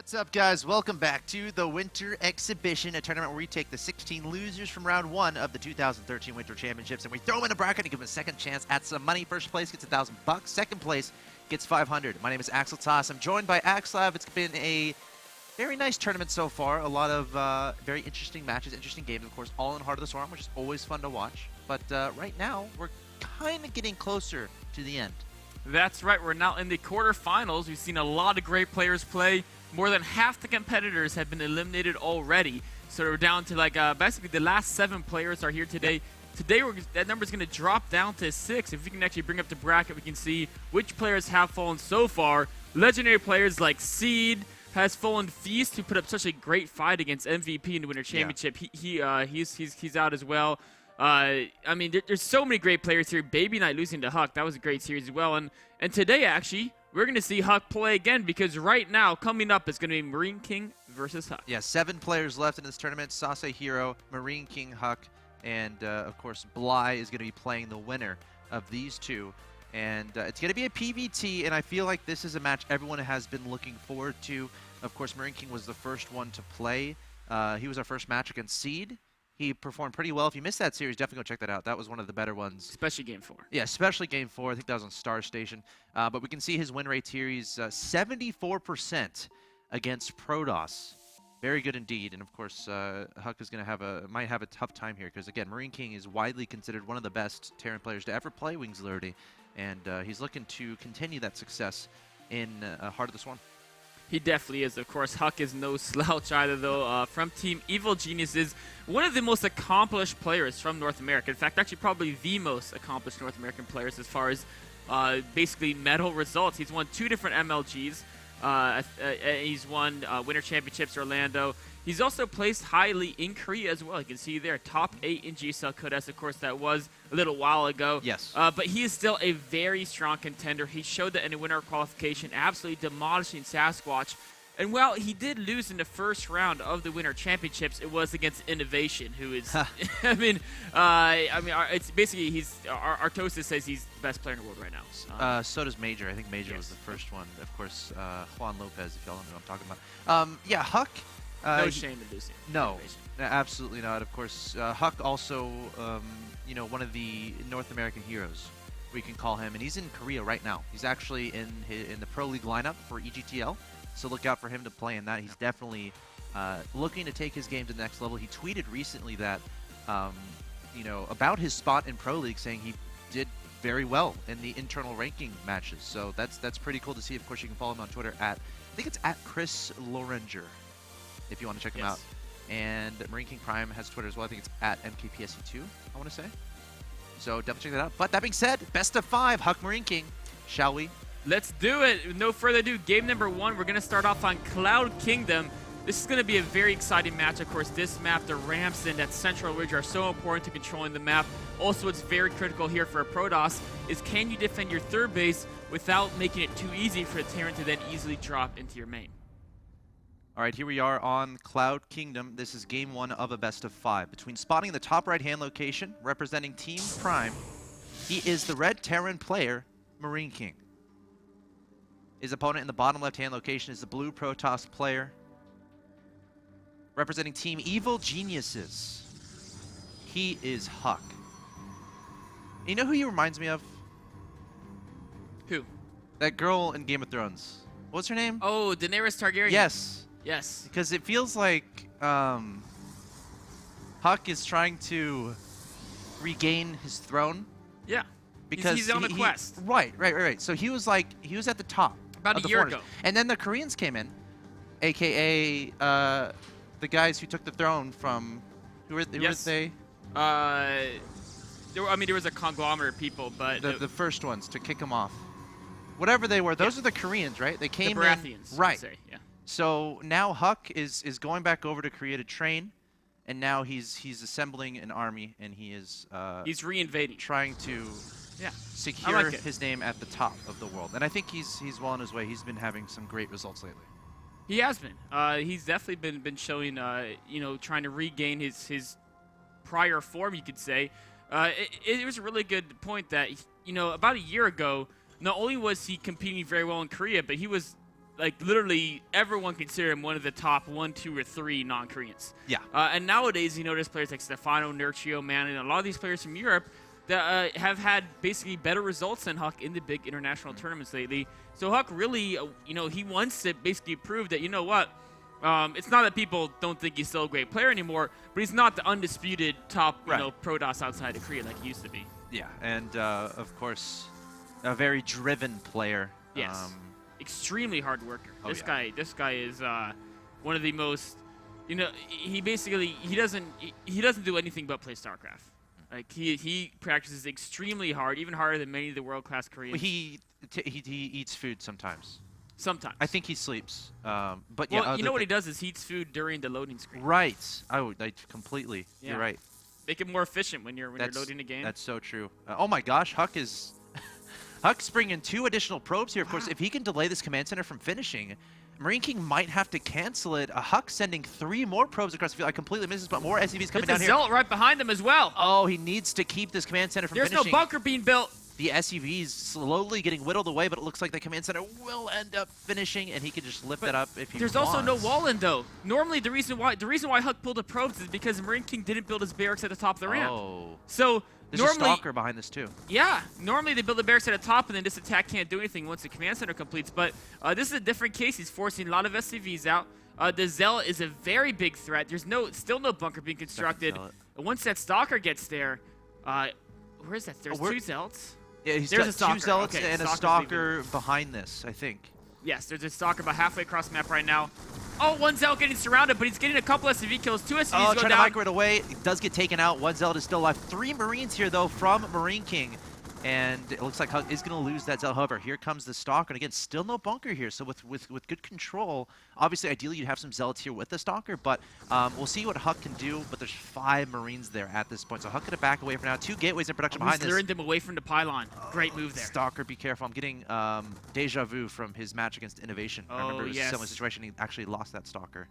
What's up, guys? Welcome back to the Winter Exhibition, a tournament where we take the 16 losers from round 1 of the 2013 Winter Championships and we throw them in a bracket and give them a second chance at some money. First place gets $1,000. Second place gets 500. My name is axeltoss. I'm joined by axslav. It's been a very nice tournament so far. A lot of very interesting matches, interesting games, of course, all in Heart of the Storm, which is always fun to watch. But right now, we're kind of getting closer to the end. That's right. We're now in the quarterfinals. We've seen a lot of great players play. More than half the competitors have been eliminated already. So we're down to basically the last 7 players are here today. Today that number's going to drop down to 6. If we can actually bring up the bracket, we can see which players have fallen so far. Legendary players like Seed has fallen. Feast, who put up such a great fight against MVP in the Winter Championship. Yeah. He's out as well. I mean, there's so many great players here. Baby Knight losing to Huck, that was a great series as well. And today, actually, we're going to see Huck play again because right now, coming up, is going to be MarineKing versus Huck. Yeah, 7 players left in this tournament. Sase Hero, MarineKing, Huck, and, of course, Bly is going to be playing the winner of these two. And it's going to be a PVT, and I feel like this is a match everyone has been looking forward to. Of course, MarineKing was the first one to play. He was our first match against Seed. He performed pretty well. If you missed that series, definitely go check that out. That was one of the better ones. Especially Game 4. Yeah, especially Game 4. I think that was on Star Station. But we can see his win rates here. He's 74% against Protoss. Very good indeed. And, of course, Huck is going to might have a tough time here because, again, MarineKing is widely considered one of the best Terran players to ever play Wings Liberty. And he's looking to continue that success in Heart of the Swarm. He definitely is. Of course, Huck is no slouch either, though. From Team Evil Geniuses, one of the most accomplished players from North America. In fact, actually probably the most accomplished North American players as far as basically medal results. He's won 2 different MLGs. He's won Winter Championships Orlando. He's also placed highly in Korea as well. You can see there, top 8 in GSL Codes. Of course, that was a little while ago. Yes. But he is still a very strong contender. He showed that in the winter qualification, absolutely demolishing Sasquatch. And while he did lose in the first round of the Winter Championships, it was against Innovation, who is, it's basically Artosis says he's the best player in the world right now. So does Major. I think Major was the first one. Of course, Juan Lopez, if y'all know what I'm talking about. Yeah, Huck. No shame in losing. No, absolutely not. Of course, Huck also, one of the North American heroes, we can call him, and he's in Korea right now. He's actually in the Pro League lineup for EGTL, so look out for him to play in that. He's definitely looking to take his game to the next level. He tweeted recently that, about his spot in Pro League, saying he did very well in the internal ranking matches. So that's pretty cool to see. Of course, you can follow him on Twitter I think it's at Chris Lorenger, if you want to check him out. And MarineKing Prime has Twitter as well. I think it's at MKPSE2, I want to say. So definitely check that out. But that being said, best of 5, Huck MarineKing. Shall we? Let's do it. With no further ado, game number 1, we're going to start off on Cloud Kingdom. This is going to be a very exciting match. Of course, this map, the ramps in that central ridge are so important to controlling the map. Also, what's very critical here for a Protoss is can you defend your third base without making it too easy for the Terran to then easily drop into your main. All right, here we are on Cloud Kingdom. This is game 1 of a best of 5. Between spotting the top right-hand location, representing Team Prime, he is the red Terran player, MarineKing. His opponent in the bottom left-hand location is the blue Protoss player, representing Team Evil Geniuses. He is Huck. You know who he reminds me of? Who? That girl in Game of Thrones. What's her name? Oh, Daenerys Targaryen. Yes. Yes. Because it feels like Huck is trying to regain his throne. Yeah. Because he's on a quest. Right. So he was at the top. About a year ago. And then the Koreans came in, a.k.a. The guys who took the throne from, who were they? There was a conglomerate of people, but the first ones to kick him off. Whatever they were, those are the Koreans, right? They came the Baratheons, in, right? Say, yeah. So now Huck is going back over to Korea to train, and now he's assembling an army, and he's reinvading, trying to secure his name at the top of the world. And I think he's well on his way. He's been having some great results lately. He has been. He's definitely been showing, trying to regain his prior form, you could say. It was a really good point that, about a year ago, not only was he competing very well in Korea, but he was like literally everyone considered him one of the top 1, 2, or 3 non-Koreans. Yeah. And nowadays, you notice players like Stefano, Nurcio, Man, and a lot of these players from Europe that have had basically better results than Huck in the big international tournaments lately. So Huck really, he wants to basically prove that, you know what, it's not that people don't think he's still a great player anymore, but he's not the undisputed top, pro DOS outside of Korea like he used to be. Yeah, and of course, a very driven player. Yes. Extremely hard worker. Oh, This guy is one of the most, he doesn't do anything but play StarCraft. Like he practices extremely hard, even harder than many of the world-class Koreans. Well, he eats food sometimes. Sometimes. I think he sleeps. But well, yeah, you know what he does is he eats food during the loading screen. Right. I completely. Yeah. You're right. Make it more efficient when you're loading a game. That's so true. Oh my gosh, Huck's bringing 2 additional probes here. Of course, if he can delay this command center from finishing, MarineKing might have to cancel it. Huck sending 3 more probes across the field. I completely missed this, but more SCVs coming down There's a here. Zealot right behind him as well. Oh, he needs to keep this command center from finishing. There's no bunker being built. The SUV is slowly getting whittled away, but it looks like the command center will end up finishing, and he can just lift it up if he There's wants. also no wall in though. Normally, the reason why Huck pulled the probes is because MarineKing didn't build his barracks at the top of the ramp. Oh. So There's normally, a stalker behind this too. Yeah, normally they build the barracks at the top, and then this attack can't do anything once the command center completes. But this is a different case. He's forcing a lot of SCVs out. The Zealot is a very big threat. There's still no bunker being constructed. Once that stalker gets there, where is that? There's 2 Zealots. Yeah, There's got a 2 Zealots okay, and a stalker behind this, I think. Yes, there's a stalker about halfway across the map right now. Oh, 1 Zealot getting surrounded, but he's getting a couple SCV kills. 2 SCVs go trying down. to micro it away. It does get taken out. 1 Zealot is still alive. 3 Marines here, though, from MarineKing. And it looks like Huck is going to lose that Zealot. However, here comes the Stalker. And again, still no bunker here. So with good control, obviously, ideally, you'd have some Zealots here with the Stalker. But we'll see what Huck can do. But there's 5 Marines there at this point. So Huck going to back away for now. 2 gateways in production behind this. He's luring them away from the pylon. Great move there. Stalker, be careful. I'm getting deja vu from his match against Innovation. I remember it was a similar situation. He actually lost that Stalker.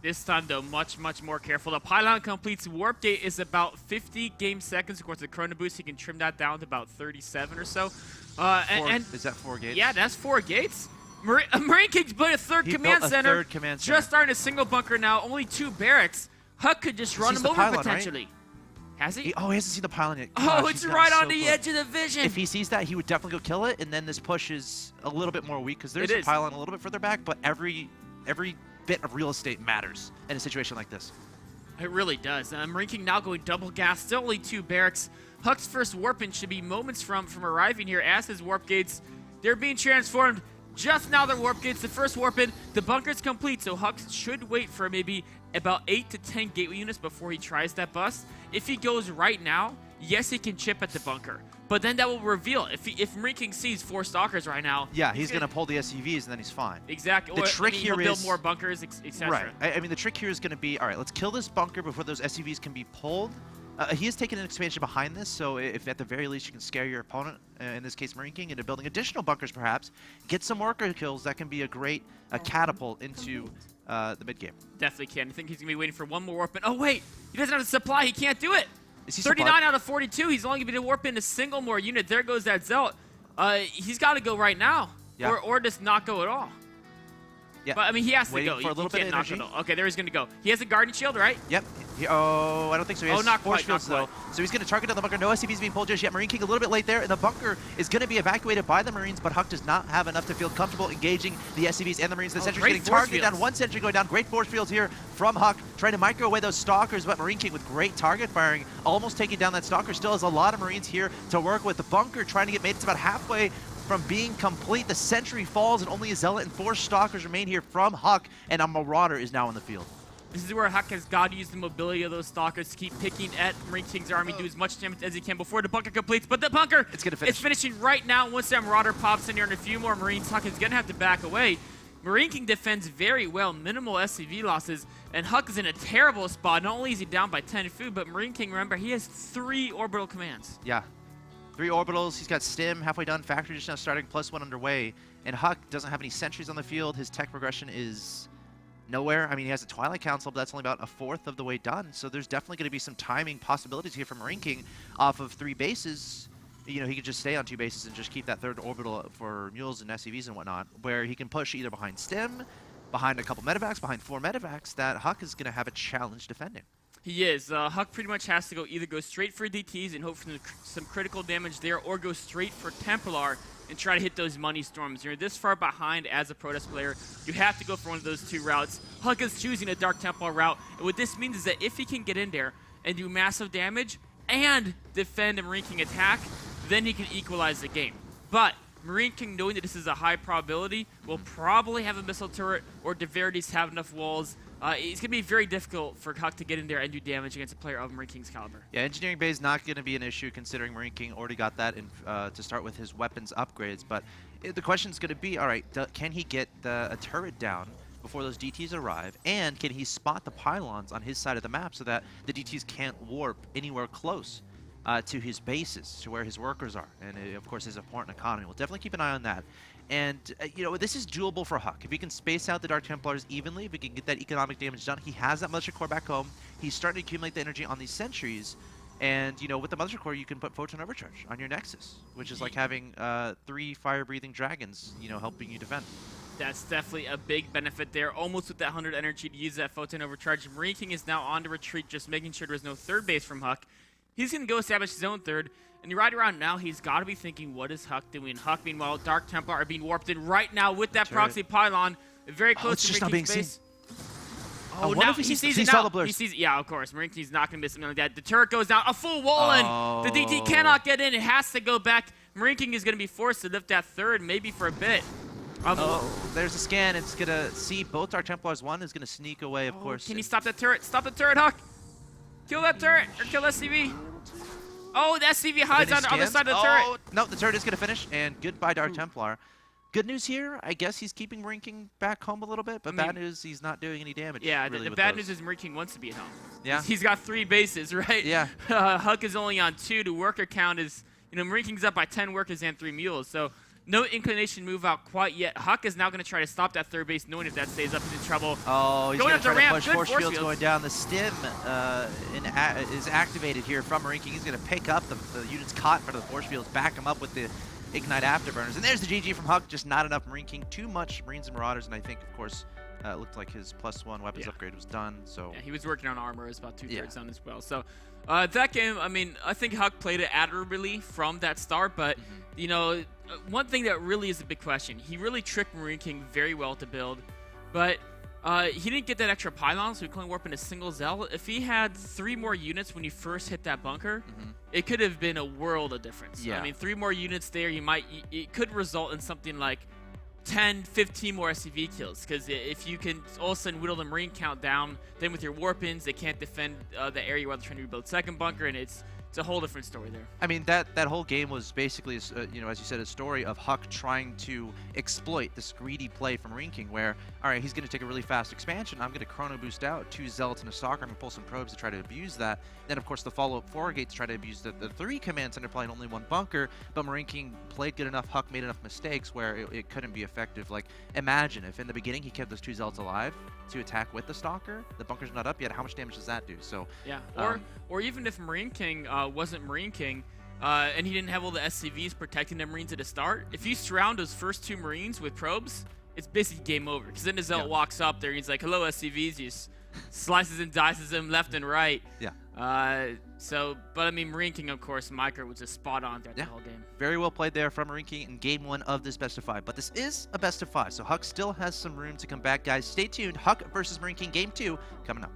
This time, though, much more careful. The pylon completes. Warp date is about 50 game seconds. Of course, the Chrono Boost, he can trim that down to about 37 or so. Is that 4 gates? Yeah, that's 4 gates. MarineKing's built a third command center. Just starting a single bunker now. Only 2 barracks. Huck could just run him over pylon, potentially. Right? Has he? He hasn't seen the pylon yet. Gosh, it's right on the close. edge of the vision. If he sees that, he would definitely go kill it. And then this push is a little bit more weak because there's a pylon a little bit further back. But every bit of real estate matters in a situation like this. It really does. MarineKing now going double gas. Still only 2 barracks. Huck's first warp-in should be moments from arriving here as his warp gates. They're being transformed. Just now, their warp gates. The first warp-in. The bunker's complete, so Huck should wait for maybe about 8 to 10 gateway units before he tries that bust. If he goes right now, yes, he can chip at the bunker. But then that will reveal. If MarineKing sees 4 stalkers right now, yeah, he's going to pull the SUVs and then he's fine. Exactly. The trick here he'll build more bunkers, etc. Right. I mean, the trick here is going to be, all right, let's kill this bunker before those SUVs can be pulled. He has taken an expansion behind this, so if at the very least you can scare your opponent, in this case MarineKing, into building additional bunkers perhaps, get some worker kills, that can be a great catapult into the mid-game. Definitely can. I think he's going to be waiting for 1 more warp in. Oh, wait! He doesn't have the supply. He can't do it. Is he 39 supplied? out of 42. He's only going to be able to warp in a single more unit. There goes that Zealot. He's got to go right now, yeah. or just not go at all. Yeah. But, I mean, he has to Waiting go. for a little bit of energy. Okay, there he's going to go. He has a Guardian Shield, right? Yep. I don't think so. He has not force quite, fields, not though. So he's going to target down the bunker. No SCVs being pulled just yet. MarineKing a little bit late there, and the bunker is going to be evacuated by the Marines, but Huck does not have enough to feel comfortable engaging the SCVs and the Marines. The sentry's getting targeted down. 1 sentry going down. Great force fields here from Huck, trying to micro away those stalkers, but MarineKing with great target firing, almost taking down that stalker. Still has a lot of Marines here to work with. The bunker trying to get made. It's about halfway from being complete. The sentry falls, and only a Zealot and 4 stalkers remain here from Huck, and a Marauder is now in the field. This is where Huck has got to use the mobility of those stalkers to keep picking at MarineKing's army, do as much damage as he can before the bunker completes. But the bunker, it's going to finish. It's finishing right now. Once that Marauder pops in here and a few more Marines, Huck is going to have to back away. MarineKing defends very well, minimal SCV losses, and Huck is in a terrible spot. Not only is he down by 10 food, but MarineKing, remember, he has 3 orbital commands. Yeah. 3 orbitals. He's got Stim halfway done. Factory just now starting. +1 underway. And Huck doesn't have any sentries on the field. His tech progression is nowhere. I mean, he has a Twilight Council, but that's only about 1/4 of the way done. So there's definitely going to be some timing possibilities here for MarineKing off of 3 bases. you know, he could just stay on 2 bases and just keep that third orbital for mules and SCVs and whatnot, where he can push either behind stim, behind a couple medevacs, behind 4 medevacs, that Huck is going to have a challenge defending. He is. Huck pretty much has to either go straight for DTs and hope for some critical damage there, or go straight for Templar and try to hit those money storms. You're this far behind as a Protest player. You have to go for one of those 2 routes. Huck is choosing a Dark Templar route, and what this means is that if he can get in there and do massive damage and defend a MarineKing attack, then he can equalize the game. But MarineKing, knowing that this is a high probability, will probably have a missile turret, or Deverities have enough walls. It's going to be very difficult for Huck to get in there and do damage against a player of MarineKing's caliber. Yeah, engineering bay is not going to be an issue, considering MarineKing already got that in, to start with his weapons upgrades. But the question is going to be, all right, can he get a turret down before those DTs arrive, and can he spot the pylons on his side of the map so that the DTs can't warp anywhere close to his bases, to where his workers are, and of course his important economy. We'll definitely keep an eye on that. And you know, this is doable for Huck. If he can space out the Dark Templars evenly, if he can get that economic damage done, he has that Militia Core back home. He's starting to accumulate the energy on these sentries, and you know, with the Militia Core, you can put Photon Overcharge on your Nexus, which is like having 3 fire-breathing dragons, you know, helping you defend. That's definitely a big benefit there. Almost with that 100 energy to use that Photon Overcharge. MarineKing is now on to retreat, just making sure there's no third base from Huck. He's going to go establish his own third. And right around now, he's got to be thinking, what is Huck doing? Huck, meanwhile, Dark Templar are being warped in right now with that proxy pylon. Very close to MarineKing's base. Oh, now he sees it now. He sees it. Yeah, of course. MarineKing's not going to miss something like that. The turret goes down. A full wall in. The DT cannot get in. It has to go back. MarineKing is going to be forced to lift that third, maybe for a bit. There's a scan. It's going to see both Dark Templars. One is going to sneak away, of course. Can he stop that turret? Stop the turret, Huck. Kill that turret, or kill SCV. Oh, the SCV hides on the other side of the turret. No, the turret is going to finish, and goodbye, Dark Templar. Good news here, I guess he's keeping MarineKing back home a little bit, but bad news, he's not doing any damage. Yeah, really the bad news is MarineKing wants to be at home. Yeah. He's got 3 bases, right? Yeah. Huck is only on 2. The worker count is, you know, MarineKing's up by 10 workers and 3 mules, so no inclination move out quite yet. Huck is now going to try to stop that third base, knowing if that stays up, he's in trouble. Oh, he's going to try to push. Force fields going down. The stim is activated here from MarineKing. He's going to pick up the units caught in front of the force fields, back him up with the Ignite Afterburners. And there's the GG from Huck. Just not enough MarineKing. Too much Marines and Marauders, and I think, of course, it looked like his +1 weapons upgrade was done. So yeah, he was working on armor. It was about 2/3 done as well. So that game, I mean, I think Huck played it admirably from that start, but you know, one thing that really is a big question, he really tricked MarineKing very well to build, but he didn't get that extra pylon, so he couldn't warp in a single Zell. If he had 3 more units when you first hit that bunker, it could have been a world of difference. Yeah. I mean, 3 more units there, it could result in something like 10, 15 more SCV kills, because if you can all of a sudden whittle the Marine count down, then with your warp-ins, they can't defend the area while they're trying to rebuild second bunker, and it's a whole different story there. I mean, that whole game was basically, you know, as you said, a story of Huck trying to exploit this greedy play from MarineKing, where, all right, he's going to take a really fast expansion. I'm going to chrono boost out 2 Zealots and a Stalker. I'm going to pull some probes to try to abuse that. Then, of course, the follow-up 4 gates try to abuse the 3 command center playing only 1 bunker, but MarineKing played good enough. Huck made enough mistakes where it couldn't be effective. Like, imagine if in the beginning he kept those 2 Zealots alive to attack with the Stalker. The bunker's not up yet. How much damage does that do? So yeah, or even if MarineKing wasn't MarineKing, and he didn't have all the SCVs protecting the Marines at the start, if you surround those first 2 Marines with probes, it's basically game over. Because then the Zealot walks up there, he's like, hello, SCVs, he just slices and dices them left and right. Yeah. But I mean, MarineKing, of course, Micro was just spot on throughout the whole game. Very well played there from MarineKing in game 1 of this best of 5. But this is a best of 5, so Huck still has some room to come back, guys. Stay tuned. Huck versus MarineKing game 2 coming up.